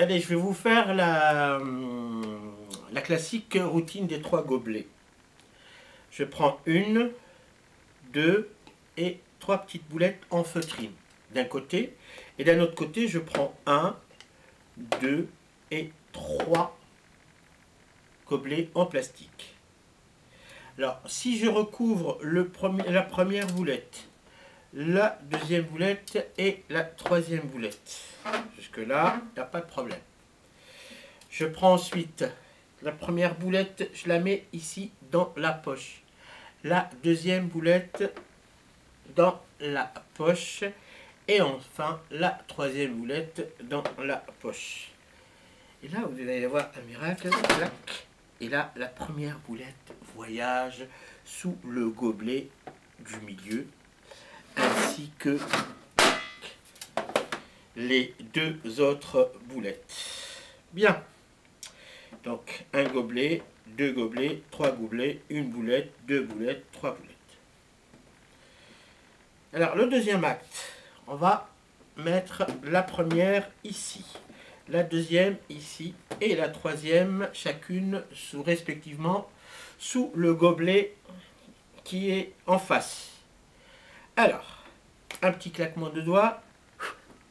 Allez, je vais vous faire la classique routine des 3 gobelets. Je prends 1, 2 et 3 petites boulettes en feutrine d'un côté. Et d'un autre côté, je prends 1, 2 et 3 gobelets en plastique. Alors, si je recouvre la première boulette, la deuxième boulette et la troisième boulette, jusque-là, il n'y a pas de problème. Je prends ensuite la première boulette, je la mets ici dans la poche. La deuxième boulette dans la poche. Et enfin, la troisième boulette dans la poche. Et là, vous allez avoir un miracle. Clac. Et là, la première boulette voyage sous le gobelet du milieu, ainsi que les 2 autres boulettes. Bien. Donc, un gobelet, 2 gobelets, 3 gobelets, 1 boulette, 2 boulettes, 3 boulettes. Alors, le deuxième acte, on va mettre la première ici, la deuxième ici et la troisième, chacune respectivement sous le gobelet qui est en face. Alors, un petit claquement de doigts,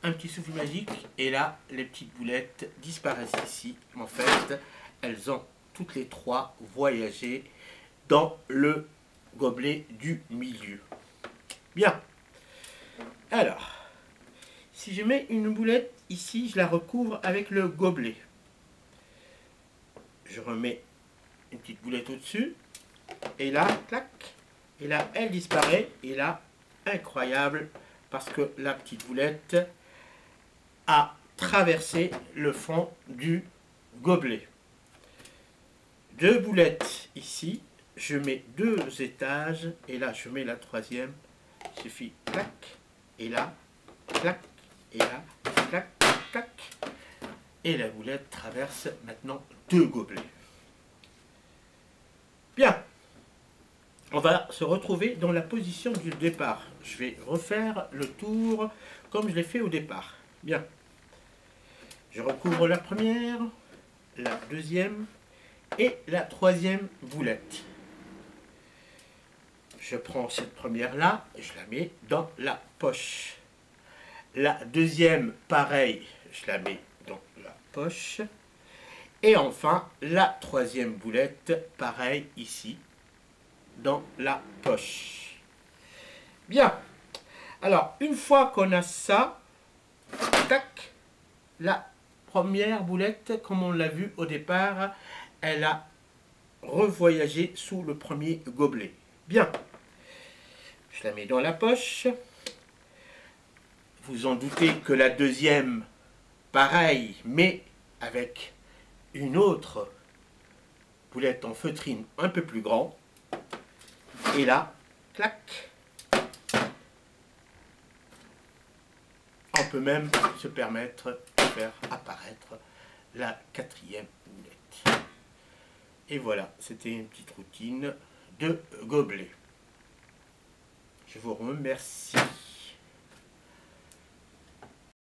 un petit souffle magique, et là, les petites boulettes disparaissent ici. En fait, elles ont toutes les 3 voyagé dans le gobelet du milieu. Bien. Alors, si je mets une boulette ici, je la recouvre avec le gobelet. Je remets une petite boulette au-dessus. Et là, clac. Et là, elle disparaît. Et là, incroyable, parce que la petite boulette a traversé le fond du gobelet. 2 boulettes ici. Je mets 2 étages. Et là, je mets la troisième. Il suffit, clac. Et là, clac. Et là, clac, clac. Et la boulette traverse maintenant 2 gobelets. Bien. On va se retrouver dans la position du départ. Je vais refaire le tour comme je l'ai fait au départ. Bien. Je recouvre la première, la deuxième et la troisième boulette. Je prends cette première-là et je la mets dans la poche. La deuxième, pareil, je la mets dans la poche. Et enfin, la troisième boulette, pareil, ici, dans la poche. Bien. Alors, une fois qu'on a ça, tac, la première boulette, comme on l'a vu au départ, elle a revoyagé sous le premier gobelet. Bien. Je la mets dans la poche. Vous en doutez que la deuxième, pareil, mais avec une autre boulette en feutrine un peu plus grand. Et là, clac. On peut même se permettre de faire apparaître la quatrième boulette. Et voilà, c'était une petite routine de gobelet. Je vous remercie.